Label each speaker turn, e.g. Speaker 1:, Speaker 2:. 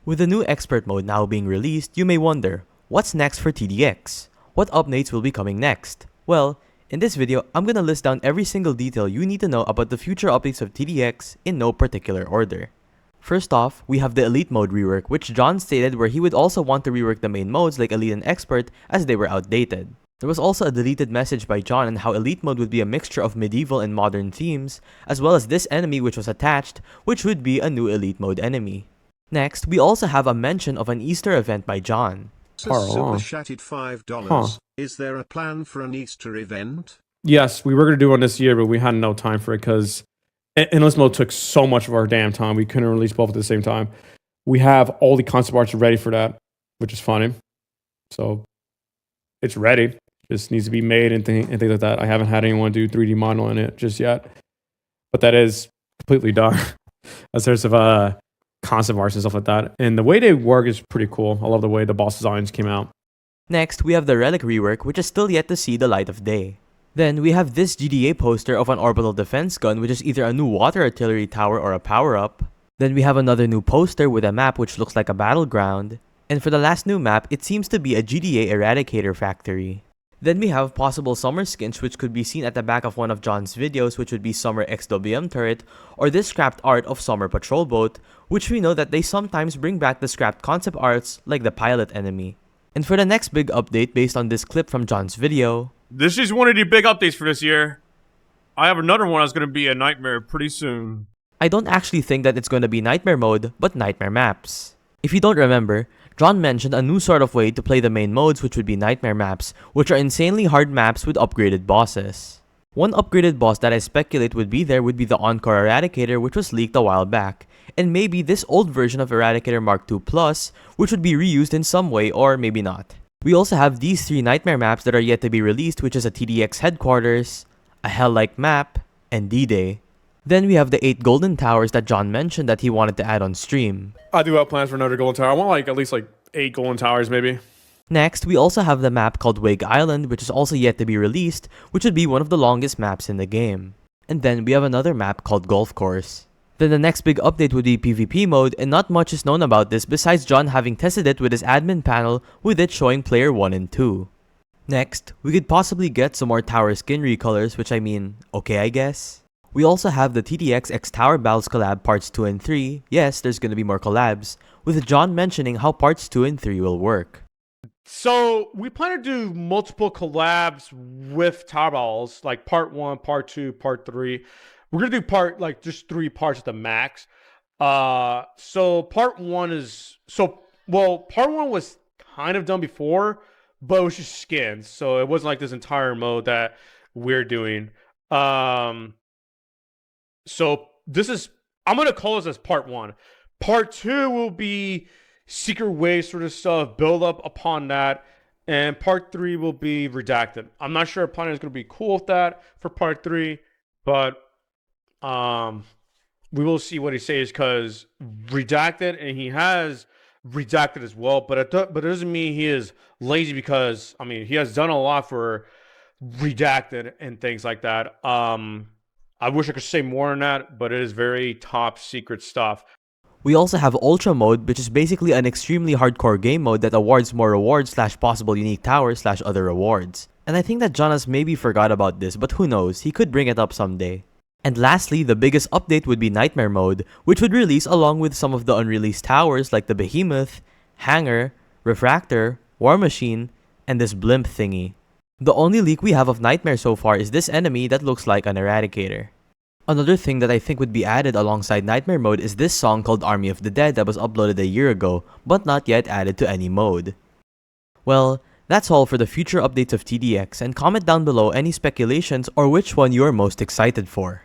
Speaker 1: With the new expert mode now being released, you may wonder, what's next for TDX? What updates will be coming next? Well, in this video, I'm gonna list down every single detail you need to know about the future updates of TDX in no particular order. First off, we have the Elite mode rework, which John stated where he would also want to rework the main modes like Elite and Expert as they were outdated. There was also a deleted message by John on how Elite mode would be a mixture of medieval and modern themes, as well as this enemy which was attached, which would be a new Elite mode enemy. Next, we also have a mention of an Easter event by John.
Speaker 2: Super chatted $5. Is there a plan for an Easter event?
Speaker 3: Yes, we were going to do one this year, but we had no time for it because Endless Mode took so much of our damn time. We couldn't release both at the same time. We have all the concept arts ready for that, which is funny. So it's ready. Just needs to be made and things like that. I haven't had anyone do 3D model in it just yet, but that is completely done. As there's of concept arts and stuff like that. And the way they work is pretty cool. I love the way the boss designs came out.
Speaker 1: Next, we have the Relic rework, which is still yet to see the light of day. Then, we have this GDA poster of an orbital defense gun, which is either a new water artillery tower or a power-up. Then we have another new poster with a map which looks like a battleground. And for the last new map, it seems to be a GDA eradicator factory. Then we have possible summer skins which could be seen at the back of one of John's videos, which would be Summer XWM turret, or this scrapped art of Summer patrol boat, which we know that they sometimes bring back the scrapped concept arts like the pilot enemy. And for the next big update based on this clip from John's video,
Speaker 4: this is one of the big updates for this year. I have another one that's going to be a nightmare pretty soon.
Speaker 1: I don't actually think that it's going to be nightmare mode, but nightmare maps. If you don't remember, John mentioned a new sort of way to play the main modes, which would be nightmare maps, which are insanely hard maps with upgraded bosses. One upgraded boss that I speculate would be there would be the Encore Eradicator, which was leaked a while back, and maybe this old version of Eradicator Mark II Plus, which would be reused in some way or maybe not. We also have these 3 nightmare maps that are yet to be released, which is a TDX headquarters, a Hell-like map, and D-Day. Then we have the 8 golden towers that John mentioned that he wanted to add on stream.
Speaker 3: I do have plans for another golden tower. I want at least 8 golden towers maybe.
Speaker 1: Next, we also have the map called Wake Island, which is also yet to be released, which would be one of the longest maps in the game. And then we have another map called Golf Course. Then the next big update would be PvP mode, and not much is known about this besides John having tested it with his admin panel with it showing player 1 and 2. Next, we could possibly get some more tower skin recolors, which I mean, okay I guess. We also have the TDX X Tower Battles collab parts 2 and 3, yes there's gonna be more collabs, with John mentioning how parts 2 and 3 will work.
Speaker 3: So we plan to do multiple collabs with Tower Battles, like part 1, part 2, part 3. We're gonna do just 3 parts at the max. So part 1 is part 1 was kind of done before, but it was just skins, so it wasn't like this entire mode that we're doing. So this is, I'm gonna call this as part 1. Part 2 will be secret wave sort of stuff, build up upon that, and part 3 will be redacted. I'm not sure if Planet is gonna be cool with that for part 3, but we will see what he says, because redacted, and he has redacted as well, but it doesn't mean he is lazy, because I mean he has done a lot for redacted and things like that. I wish I could say more on that, but it is very top secret stuff.
Speaker 1: We also have Ultra mode, which is basically an extremely hardcore game mode that awards more rewards / possible unique towers / other rewards. And I think that Jonas maybe forgot about this, but who knows, he could bring it up someday. And lastly, the biggest update would be Nightmare mode, which would release along with some of the unreleased towers like the Behemoth, Hangar, Refractor, War Machine, and this blimp thingy. The only leak we have of Nightmare so far is this enemy that looks like an Eradicator. Another thing that I think would be added alongside Nightmare mode is this song called Army of the Dead that was uploaded a year ago, but not yet added to any mode. Well, that's all for the future updates of TDX, and comment down below any speculations or which one you are most excited for.